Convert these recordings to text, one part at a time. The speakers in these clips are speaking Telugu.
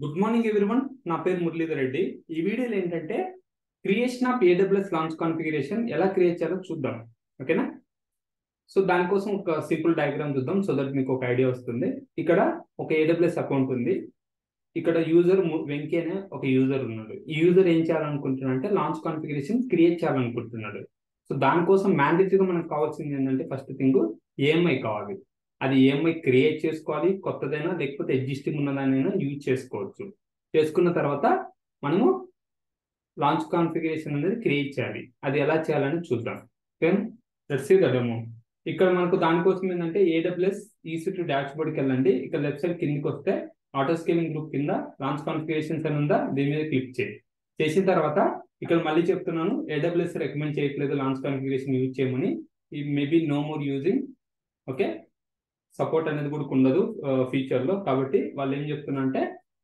Good morning everyone. నా పేరు మురళీధర్ రెడ్డి. ఈ వీడియోలో ఏంటంటే creation of AWS launch configuration ఎలా క్రియేట్ చేయాలో చూద్దాం. ఓకేనా? సో దానికోసం ఒక సింపుల్ డయాగ్రామ్ చూద్దాం సో దట్ మీకు ఒక ఐడియా వస్తుంది. ఇక్కడ ఒక ఏడబ్ల్యూఎస్ అకౌంట్ ఉంది. ఇక్కడ యూజర్ వెంకీ అనే ఒక యూజర్ ఉన్నాడు. ఈ యూజర్ ఏం చేయాలనుకుంటున్నాడు అంటే లాంచ్ కాన్ఫిగరేషన్ క్రియేట్ చేయాలనుకుంటున్నాడు. సో దానికోసం మ్యాండేటరీగా మనకు కావాల్సింది ఏంటంటే ఫస్ట్ థింగ్ ఏఎంఐ కావాలి. అది ఏఎంఐ క్రియేట్ చేసుకోవాలి, కొత్తదైనా లేకపోతే ఎగ్జిస్టింగ్ ఉన్నదానైనా యూజ్ చేసుకోవచ్చు. చేసుకున్న తర్వాత మనము లాంచ్ కాన్ఫిగరేషన్ అనేది క్రియేట్ చేయాలి. అది ఎలా చేయాలని చూద్దాం. Okay, let's see the demo. ఇక్కడ మనకు దానికోసం ఏంటంటే ఏడబ్ల్యూఎస్ EC2 డాష్ బోర్డ్కి వెళ్ళండి. ఇక్కడ లెఫ్ట్ సైడ్ కిందికి వస్తే ఆటో స్కేలింగ్ గ్రూప్ కింద లాంచ్ కాన్ఫిగరేషన్స్ అని ఉందా, దీని మీద క్లిక్ చేయి. చేసిన తర్వాత ఇక్కడ మళ్ళీ చెప్తున్నాను, ఏడబ్ల్యూఎస్ రికమెండ్ చేయట్లేదు లాంచ్ కాన్ఫిగరేషన్ యూజ్ చేయమని. ఈ maybe no more using. Okay, support అనేది కూడా ఉండదు ఫ్యూచర్ లో. కాబట్టి వాళ్ళు ఏం చెప్తున్నా అంటే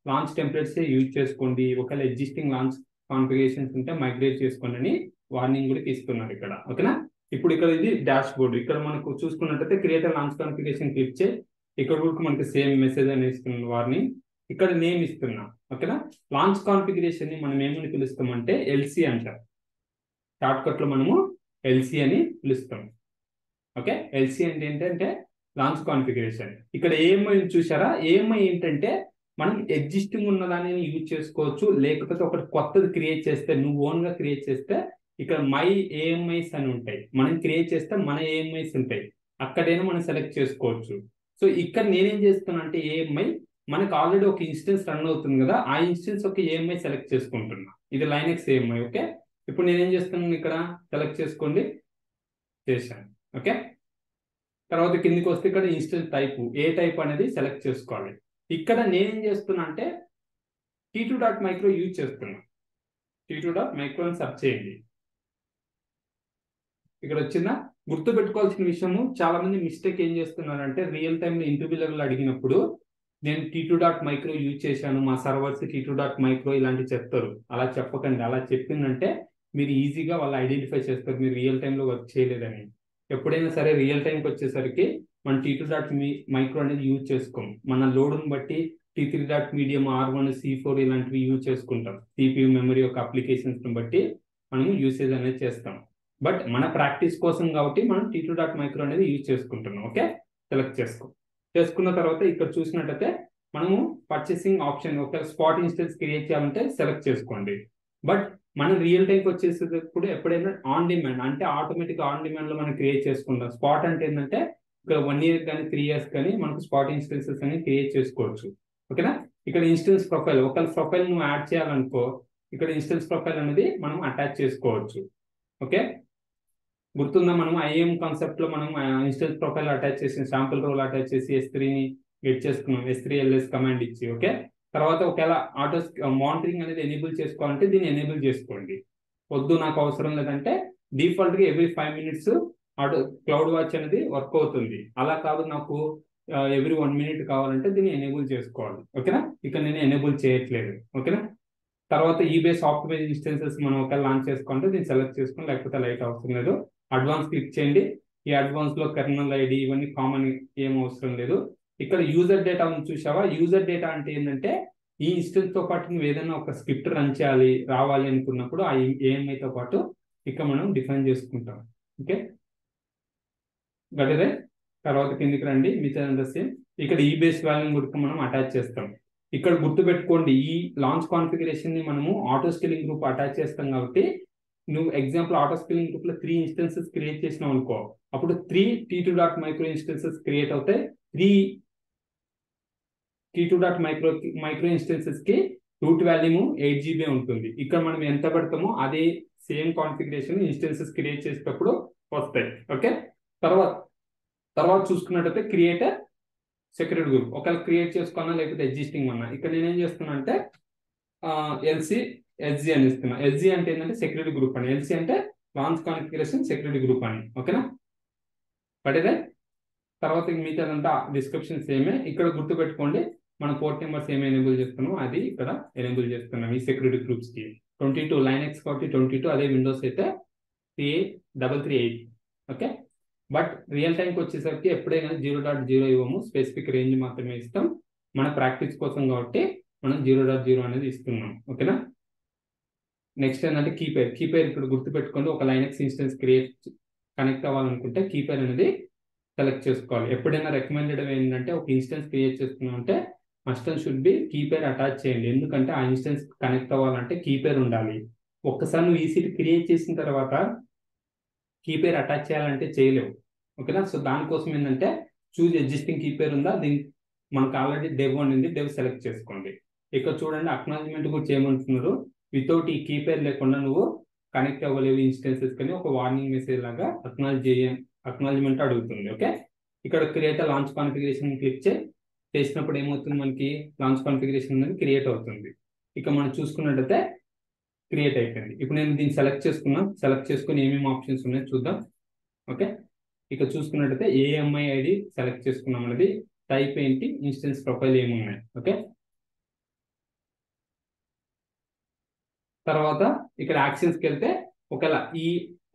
లాంచ్ టెంప్లెట్స్ యూజ్ చేసుకోండి, ఒకవేళ ఎగ్జిస్టింగ్ లాంచ్ కాన్ఫిగరేషన్స్ ఉంటే మైగ్రేట్ చేసుకోండి అని వార్నింగ్ కూడా ఇస్తున్నారు ఇక్కడ. ఓకేనా? ఇప్పుడు ఇక్కడ ఇది డాష్ బోర్డ్. ఇక్కడ మనకు చూసుకున్నట్టయితే క్రియేట్ లాంచ్ కాన్ఫిగరేషన్ క్లిక్ చేయి. ఇక్కడ కూడా మనకి సేమ్ మెసేజ్ అని ఇస్తున్న వార్నింగ్. ఇక్కడ నేమ్ ఇస్తున్నా. ఓకేనా? లాంచ్ కాన్ఫిగరేషన్ ని మనం ఏమని పిలుస్తామంటే ఎల్సి అంటాం. షార్ట్ కట్ లో మనము ఎల్సి అని పిలుస్తాం. ఓకే, ఎల్సి అంటే ఏంటంటే లాంచ్ కాన్ఫిగరేషన్. ఇక్కడ ఏఎంఐ చూసారా? ఏఎంఐ ఏంటంటే మనం ఎగ్జిస్టింగ్ ఉన్నదాన్ని యూజ్ చేసుకోవచ్చు, లేకపోతే ఒకటి కొత్తది క్రియేట్ చేస్తే, నువ్వు ఓన్ గా క్రియేట్ చేస్తే ఇక్కడ మై ఏఎంఐస్ అని ఉంటాయి. మనం క్రియేట్ చేస్తే మన ఏఎంఐస్ ఉంటాయి, అక్కడైనా మనం సెలెక్ట్ చేసుకోవచ్చు. సో ఇక్కడ నేనేం చేస్తున్నా అంటే ఏఎంఐ మనకు ఆల్రెడీ ఒక ఇన్స్టెన్స్ రన్ అవుతుంది కదా, ఆ ఇన్స్టెన్స్ ఒక ఏఎంఐ సెలెక్ట్ చేసుకుంటున్నా. ఇది లైనెక్స్ ఏఎంఐ. ఓకే, ఇప్పుడు నేనేం చేస్తున్నాను, ఇక్కడ సెలెక్ట్ చేసుకోండి, చేశాను. ఓకే, తర్వాత కిందికి వస్తే ఇక్కడ ఇన్స్టెన్స్ టైప్ ఏ టైప్ అనేది సెలెక్ట్ చేసుకోవాలి. ఇక్కడ నేనేం చేస్తున్నా అంటే t2.micro యూజ్ చేస్తున్నా. t2.micro అని సెర్చ్ చేయండి. ఇక్కడ వచ్చిందా? గుర్తు పెట్టుకోవాల్సిన విషయము, చాలా మంది మిస్టేక్ ఏం చేస్తున్నారంటే రియల్ టైమ్ లో ఇంటర్వ్యూలలో అడిగినప్పుడు నేను t2.micro యూజ్ చేశాను, మా సర్వర్స్ t2.micro ఇలాంటివి చెప్తారు. అలా చెప్పకండి. అలా చెప్పిందంటే మీరు ఈజీగా వాళ్ళు ఐడెంటిఫై చేస్తారు మీరు రియల్ టైంలో వర్క్ చేయలేదని. ఎప్పుడైనా సరే రియల్ టైంకి వచ్చేసరికి మనం t2.micro అనేది యూజ్ చేసుకోం. మన లోడ్ని బట్టి t3.medium, R1, C4 ఇలాంటివి యూజ్ చేసుకుంటాం. CPU మెమరీ యొక్క అప్లికేషన్స్ బట్టి మనం యూసేజ్ అనేది చేస్తాం. బట్ మన ప్రాక్టీస్ కోసం కాబట్టి మనం t2.micro అనేది యూజ్ చేసుకుంటున్నాం. ఓకే, సెలెక్ట్ చేసుకున్న తర్వాత ఇక్కడ చూసినట్టయితే మనము పర్చేసింగ్ ఆప్షన్, ఒక స్పాట్ ఇన్స్టెన్స్ క్రియేట్ చేయాలంటే సెలెక్ట్ చేసుకోండి. బట్ మనం రియల్ టైంకి వచ్చేసేటప్పుడు ఎప్పుడైనా ఆన్ డిమాండ్ అంటే ఆటోమేటిక్ ఆన్ డిమాండ్ లో మనం క్రియేట్ చేసుకుంటాం. స్పాట్ అంటే ఏంటంటే ఇక్కడ 1 year కానీ 3 years కానీ మనకు స్పాట్ ఇన్స్టెన్సెస్ అని క్రియేట్ చేసుకోవచ్చు. ఓకేనా? ఇక్కడ ఇన్స్టెన్స్ ప్రొఫైల్, ఒకవేళ ప్రొఫైల్ నువ్వు యాడ్ చేయాలనుకో ఇక్కడ ఇన్స్టెన్స్ ప్రొఫైల్ అనేది మనం అటాచ్ చేసుకోవచ్చు. ఓకే, గుర్తుందా? మనం ఐఎం కాన్సెప్ట్ లో మనం ఇన్స్టెన్స్ ప్రొఫైల్ అటాచ్ చేసి శాంపుల్ రోల్ అటాచ్ చేసి S3ని గెట్ చేసుకున్నాం, S3 ls కమాండ్ ఇచ్చి. ఓకే, తర్వాత ఒకవేళ ఆటో మానిటరింగ్ అనేది ఎనేబుల్ చేసుకోవాలంటే దీన్ని ఎనేబుల్ చేసుకోండి. వద్దు నాకు అవసరం లేదంటే డిఫాల్ట్ గా every 5 minutes auto cloud watch అనేది వర్క్ అవుతుంది. అలా కాదు నాకు ఎవ్రీ 1 minute కావాలంటే దీన్ని ఎనేబుల్ చేసుకోవాలి. ఓకేనా? ఇక్కడ నేను ఎనేబుల్ చేయట్లేదు. ఓకేనా? తర్వాత ఈబేస్ ఆప్టిమైజ్ ఇన్స్టెన్సెస్ మనం ఒకవేళ లాంచ్ చేసుకుంటే దీన్ని సెలెక్ట్ చేసుకుని, లేకపోతే లైట్ అవసరం లేదు. అడ్వాన్స్ క్లిక్ చేయండి. ఈ అడ్వాన్స్ లో కెర్నల్ ఐడి ఇవన్నీ కామన్, ఏం అవసరం లేదు. ఇక్కడ యూజర్ డేటా ఉంది చూసావా? యూజర్ డేటా అంటే ఏంటంటే ఈ ఇన్స్టెన్స్ తో పాటు నువ్వు ఏదైనా ఒక స్క్రిప్ట్ రన్ చేయాలి రావాలి అనుకున్నప్పుడు ఆ ఏఎంఐ తో పాటు ఇక్కడ మనం డిఫైన్ చేసుకుంటాం. ఓకే, గడిదే. తర్వాత కిందికి రండి, మిగతా సేమ్. ఇక్కడ ఈ బేస్ వాల్యూని కూడా మనం అటాచ్ చేస్తాం. ఇక్కడ గుర్తు పెట్టుకోండి, ఈ లాంచ్ కాన్ఫిగరేషన్ ని మనము ఆటో స్కేలింగ్ గ్రూప్ అటాచ్ చేస్తాం కాబట్టి నువ్వు ఎగ్జాంపుల్ ఆటో స్కేలింగ్ గ్రూప్ లో 3 instances క్రియేట్ చేసినావు అనుకో, అప్పుడు 3 t2.micro instances క్రియేట్ అవుతాయి. 3 t2.micro instances కి రూట్ వాల్యూమ్ 8 GB ఉంటుంది. ఇక్కడ మనం ఎంత పెడతామో అదే సేమ్ కాన్ఫిగరేషన్ ఇన్స్టెన్సెస్ క్రియేట్ చేసేటప్పుడు వస్తాయి. ఓకే, తర్వాత చూసుకున్నట్టయితే క్రియేట్ సెక్యూరిటీ గ్రూప్, ఒకవేళ క్రియేట్ చేసుకోవాలా లేకపోతే ఎగ్జిస్టింగ్ అన్నా. ఇక్కడ నేనేం చేస్తున్నా అంటే LC అని ఇస్తున్నా. LC అంటే ఏంటంటే సెక్యూరిటీ గ్రూప్ అని, LC అంటే లాంచ్ కాన్ఫిగరేషన్ సెక్యూరిటీ గ్రూప్ అని. ఓకేనా? పడేదే. తర్వాత మిగతాదంతా డిస్క్రిప్షన్ సేమే. ఇక్కడ గుర్తు పెట్టుకోండి, మన పోర్ట్ నెంబర్స్ ఏమి ఎనేబుల్ చేస్తున్నాం అది ఇక్కడ ఎనేబుల్ చేస్తున్నాం ఈ సెక్యూరిటీ గ్రూప్స్ కి. 22 లైనెక్స్ కాబట్టి 22, అదే విండోస్ అయితే 38338. ఓకే, బట్ రియల్ టైంకి వచ్చేసరికి ఎప్పుడైనా 0.0 ఇవ్వము, స్పెసిఫిక్ రేంజ్ మాత్రమే ఇస్తాం. మన ప్రాక్టీస్ కోసం కాబట్టి మనం 0.0 అనేది ఇస్తున్నాం. ఓకేనా. నెక్స్ట్ ఏంటంటే కీపేర్ ఇక్కడ గుర్తుపెట్టుకోండి. ఒక లైనక్స్ ఇన్స్టెన్స్ కనెక్ట్ అవ్వాలనుకుంటే కీపేర్ అనేది సెలెక్ట్ చేసుకోవాలి. ఎప్పుడైనా రికమెండెడ్ ఏంటంటే ఒక ఇన్స్టెన్స్ క్రియేట్ చేసుకున్నాం అంటే must and should be key pair attach చేయండి. ఎందుకంటే ఆ ఇన్స్టెన్స్ కనెక్ట్ అవ్వాలంటే కీపేర్ ఉండాలి. ఒక్కసారి నువ్వు ఈసీటీ క్రియేట్ చేసిన తర్వాత కీపేర్ అటాచ్ చేయాలంటే చేయలేవు. ఓకేనా. సో దానికోసం ఏంటంటే చూజ్ ఎగ్జిస్టింగ్ కీపేర్ ఉందా, దీనికి మనకు ఆల్రెడీ డెవ్ ఉంది, డెవ్ సెలెక్ట్ చేసుకోండి. ఇక్కడ చూడండి అక్నాలజ్మెంట్ కూడా చేయమంటున్నారు. వితౌట్ ఈ కీపేర్ లేకుండా నువ్వు కనెక్ట్ అవ్వలేవు ఇన్స్టెన్సెస్ కానీ ఒక వార్నింగ్ మెసేజ్ లాగా అక్నాలజ్మెంట్ అడుగుతుంది. ఓకే. ఇక్కడ క్రియేట్ లాంచ్ కాన్ఫిగరేషన్ క్లిక్ చేసినప్పుడు ఏమవుతుంది, మనకి లాంచ్ కాన్ఫిగరేషన్ అనేది క్రియేట్ అవుతుంది. ఇక మనం చూసుకున్నట్టయితే క్రియేట్ అయిపోయింది. ఇప్పుడు నేను దీన్ని సెలెక్ట్ చేసుకుని ఏమేమి ఆప్షన్స్ ఉన్నాయో చూద్దాం. ఓకే. ఇక చూసుకున్నట్టయితే ఏఎంఐ ఐడి సెలెక్ట్ చేసుకున్నాం అనేది, టైప్ ఏంటి, ఇన్స్టెన్స్ ప్రొఫైల్ ఏమున్నాయి. ఓకే. తర్వాత ఇక్కడ యాక్షన్స్కి వెళ్తే ఒకవేళ ఈ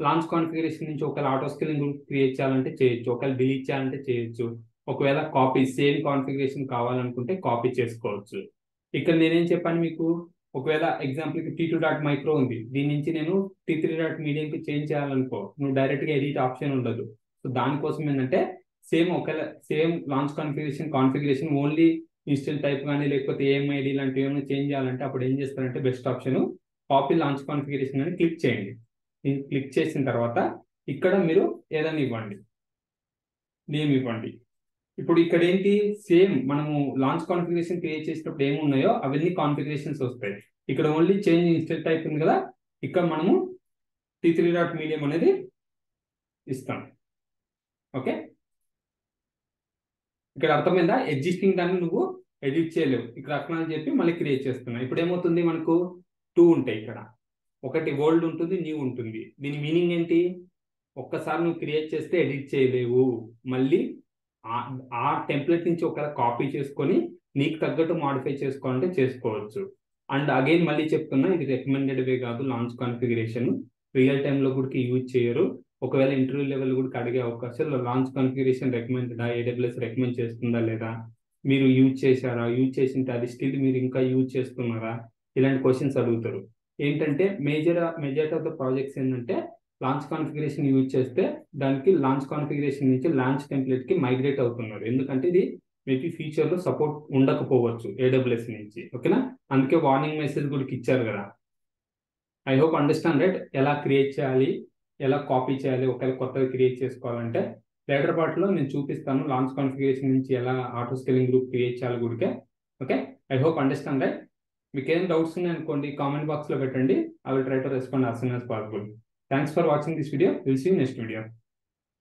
లాంచ్ కాన్ఫిగరేషన్ నుంచి ఒకవేళ ఆటో స్కేలింగ్ గ్రూప్ క్రియేట్ చేయాలంటే చేయొచ్చు, ఒకవేళ డిలీట్ చేయాలంటే చేయొచ్చు, ఒకవేళ కాపీ సేమ్ కాన్ఫిగరేషన్ కావాలనుకుంటే కాపీ చేసుకోవచ్చు. ఇక్కడ నేనేం చెప్పాను మీకు, ఒకవేళ ఎగ్జాంపుల్కి T2.micro ఉంది, దీని నుంచి నేను T3.mediumకి చేంజ్ చేయాలనుకో, నువ్వు డైరెక్ట్గా ఎడిట్ ఆప్షన్ ఉండదు. సో దానికోసం ఏంటంటే same launch configuration only instant type కానీ లేకపోతే ఏఎంఐడి లాంటివి ఏమైనా చేంజ్ చేయాలంటే అప్పుడు ఏం చేస్తారంటే best option copy launch configuration అని క్లిక్ చేయండి. క్లిక్ చేసిన తర్వాత ఇక్కడ మీరు ఏదైనా ఇవ్వండి, నేమ్ ఇవ్వండి. ఇప్పుడు ఇక్కడ ఏంటి, సేమ్ మనము లాంచ్ కాన్ఫిగరేషన్ క్రియేట్ చేసినప్పుడు ఏమున్నాయో అవన్నీ కాన్ఫిగరేషన్స్ వస్తాయి. ఇక్కడ ఓన్లీ చేంజ్ ఇన్స్టెంట్ టైప్ ఉంది కదా, ఇక్కడ మనము T3.medium అనేది ఇస్తాం. ఓకే. ఇక్కడ అర్థమైందా, ఎగ్జిస్టింగ్ దాన్ని నువ్వు ఎడిట్ చేయలేవు. ఇక్కడ అక్నాలజ్ చెప్పి మళ్ళీ క్రియేట్ చేస్తున్నావు. ఇప్పుడు ఏమవుతుంది, మనకు 2 ఉంటాయి. ఇక్కడ ఒకటి ఓల్డ్ ఉంటుంది, న్యూ ఉంటుంది. దీని మీనింగ్ ఏంటి, ఒక్కసారి నువ్వు క్రియేట్ చేస్తే ఎడిట్ చేయలేవు, మళ్ళీ ఆ టెంప్లెట్ నుంచి ఒక కాపీ చేసుకొని నీకు తగ్గట్టు మాడిఫై చేసుకోవాలంటే చేసుకోవచ్చు. అండ్ అగైన్ మళ్ళీ చెప్తున్నా, ఇది రికమెండెడ్ వే కాదు. లాంచ్ కాన్ఫిగరేషన్ రియల్ టైంలో కూడా యూజ్ చేయరు. ఒకవేళ ఇంటర్వ్యూ లెవెల్ కూడా అడిగే అవకాశాలు, లాంచ్ కాన్ఫిగరేషన్ రికమెండెడా, AWS రికమెండ్ చేస్తుందా లేదా, మీరు యూజ్ చేశారా, యూజ్ చేసింటే అది స్టిల్ మీరు ఇంకా యూజ్ చేస్తున్నారా, ఇలాంటి క్వశ్చన్స్ అడుగుతారు. ఏంటంటే మెజారిటీ ఆఫ్ ద ప్రాజెక్ట్స్ ఏంటంటే లాంచ్ కాన్ఫిగరేషన్ యూజ్ చేస్తే దానికి లాంచ్ కాన్ఫిగరేషన్ నుంచి లాంచ్ టెంప్లెట్ కి మైగ్రేట్ అవుతున్నారు. ఎందుకంటే ఇది మేబీ ఫ్యూచర్ లో సపోర్ట్ ఉండకపోవచ్చు AWS నుంచి. ఓకేనా. అందుకే వార్నింగ్ మెసేజ్ కూడా ఇచ్చారు కదా. ఐ హోప్ అండర్స్టాండ్ రైట్, ఎలా క్రియేట్ చేయాలి, ఎలా కాపీ చేయాలి, ఒకవేళ కొత్తగా క్రియేట్ చేసుకోవాలంటే లేటర్ పార్ట్ లో నేను చూపిస్తాను. లాంచ్ కాన్ఫిగరేషన్ నుంచి ఎలా ఆటో స్కేలింగ్ గ్రూప్ క్రియేట్ చేయాలి కూడా. Okay. I hope understand right. మీకు ఏం డౌట్స్ ఉన్నాయి అనుకోండి, కామెంట్ బాక్స్ లో పెట్టండి. I will try to respond as soon as possible. Thanks for watching this video. We'll see you next video.